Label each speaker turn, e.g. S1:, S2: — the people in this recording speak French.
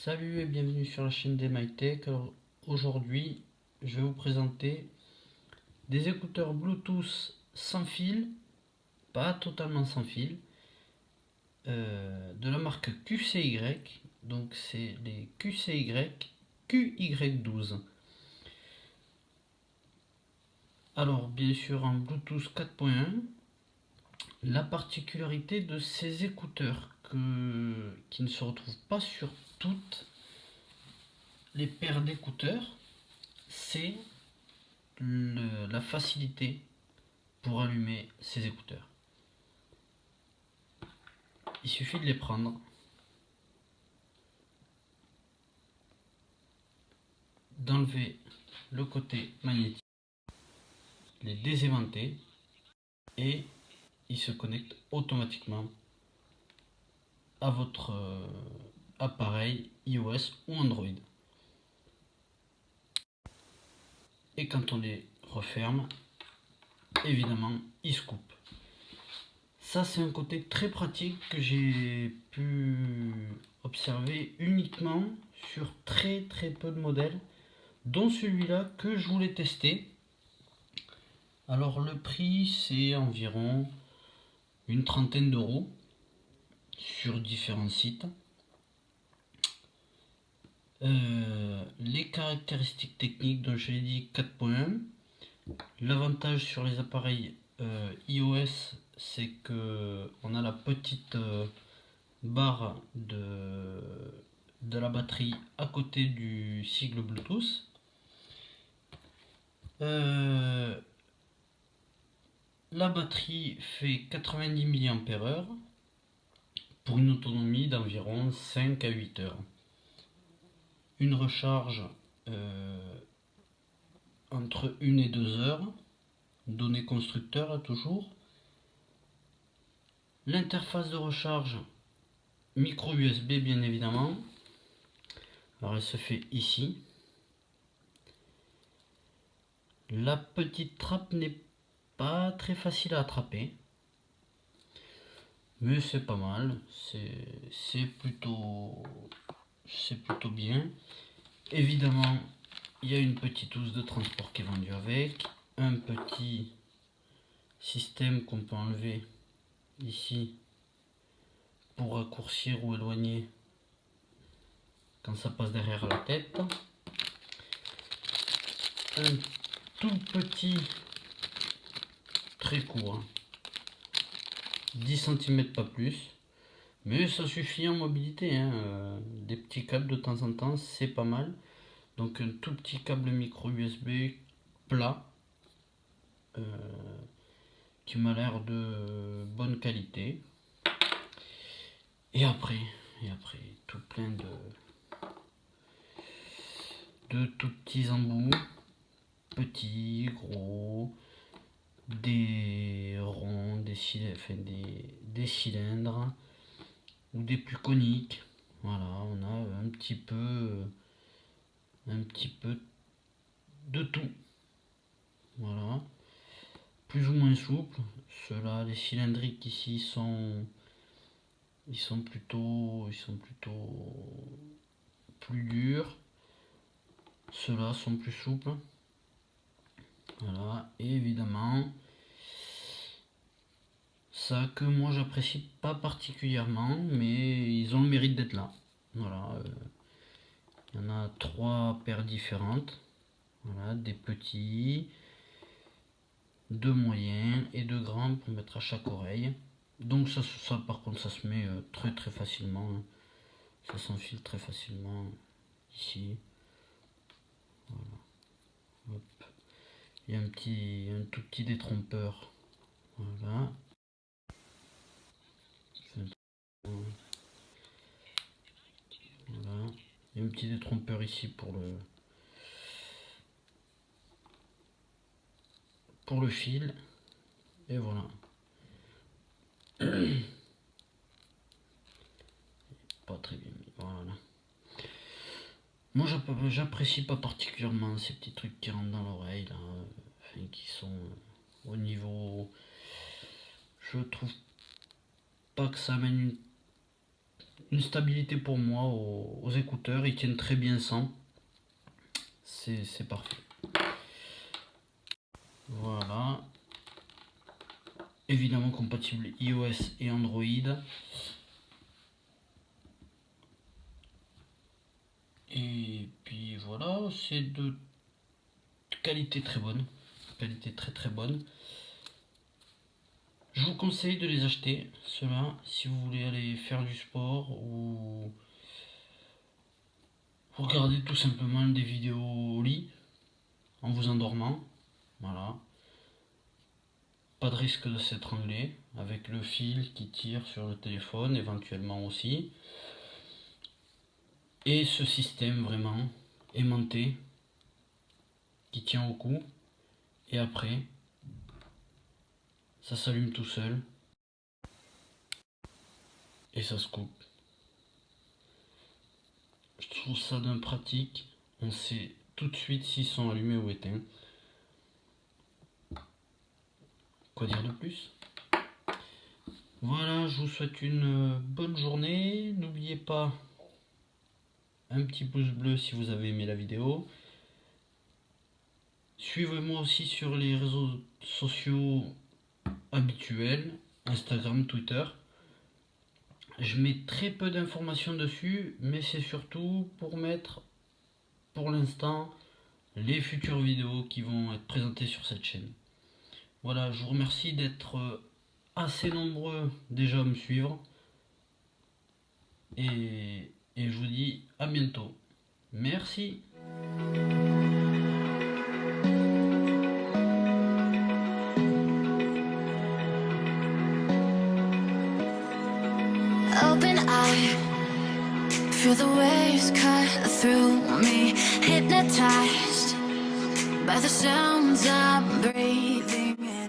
S1: Salut et bienvenue sur la chaîne des MyTech. Alors aujourd'hui, je vais vous présenter des écouteurs Bluetooth sans fil, pas totalement sans fil, de la marque QCY. Donc c'est les QCY QY12. Alors bien sûr en Bluetooth 4.1, la particularité de ces écouteurs qui ne se retrouvent pas sur toutes les paires d'écouteurs, c'est la facilité pour allumer ces écouteurs. Il suffit de les prendre, d'enlever le côté magnétique, les désaimanter et ils se connectent automatiquement à votre appareil iOS ou Android. Et quand on les referme, évidemment, ils se coupent. Ça, c'est un côté très pratique que j'ai pu observer uniquement sur très peu de modèles, dont celui-là que je voulais tester. Alors le prix, c'est environ une trentaine d'euros sur différents sites. Les caractéristiques techniques, dont je l'ai dit, 4.1. L'avantage sur les appareils iOS, c'est que on a la petite barre de la batterie à côté du sigle Bluetooth. La batterie fait 90 mAh pour une autonomie d'environ 5 à 8 heures. Une recharge entre 1 et 2 heures, données constructeur toujours. L'interface de recharge micro USB bien évidemment. Alors elle se fait ici. La petite trappe n'est pas très facile à attraper, mais c'est pas mal, c'est plutôt bien. Évidemment, il y a une petite housse de transport qui est vendue avec, un petit système qu'on peut enlever ici pour raccourcir ou éloigner quand ça passe derrière la tête. Un tout petit, très court, 10 cm pas plus, mais ça suffit en mobilité, hein. Des petits câbles de temps en temps, c'est pas mal. Donc un tout petit câble micro USB plat qui m'a l'air de bonne qualité. Et après tout plein de tout petits embouts, petits, gros, des ronds, des cylindres ou des plus coniques. Voilà, on a un petit peu de tout. Voilà, plus ou moins souple. Ceux-là, les cylindriques ici ils sont plutôt plus durs. Ceux-là sont plus souples. Voilà, et évidemment ça que moi j'apprécie pas particulièrement, mais ils ont le mérite d'être là. Voilà, il y en a 3 paires différentes. Voilà, des petits, 2 moyens et 2 grands pour mettre à chaque oreille. Donc ça par contre ça se met très facilement. Ça s'enfile très facilement ici. Voilà. Hop. Il y a un tout petit détrompeur. Voilà. Voilà. Il y a un petit détrompeur ici pour le fil. Et voilà. Pas très bien mis. Voilà. Moi j'apprécie pas particulièrement ces petits trucs qui rentrent dans l'oreille là, enfin, qui sont au niveau. Je trouve pas que ça amène une une stabilité pour moi aux écouteurs. Ils tiennent très bien sans. C'est parfait. Voilà. Évidemment compatible iOS et Android. Et puis voilà, c'est de qualité très bonne. Qualité très bonne. Je vous conseille de les acheter, ceux-là, si vous voulez aller faire du sport ou regarder tout simplement des vidéos au lit en vous endormant. Voilà. Pas de risque de s'étrangler avec le fil qui tire sur le téléphone éventuellement aussi. Et ce système vraiment aimanté qui tient au cou. Et après, ça s'allume tout seul. Et ça se coupe. Je trouve ça d'un pratique. On sait tout de suite s'ils sont allumés ou éteints. Quoi dire de plus? Voilà, je vous souhaite une bonne journée. N'oubliez pas un petit pouce bleu si vous avez aimé la vidéo. Suivez-moi aussi sur les réseaux sociaux habituels, Instagram, Twitter. Je mets très peu d'informations dessus, mais c'est surtout pour mettre, pour l'instant, les futures vidéos qui vont être présentées sur cette chaîne. Voilà, je vous remercie d'être assez nombreux déjà à me suivre. Et je vous dis à bientôt. Merci.
S2: Open eye, feel the waves cut through me, hypnotized by the sounds I'm breathing.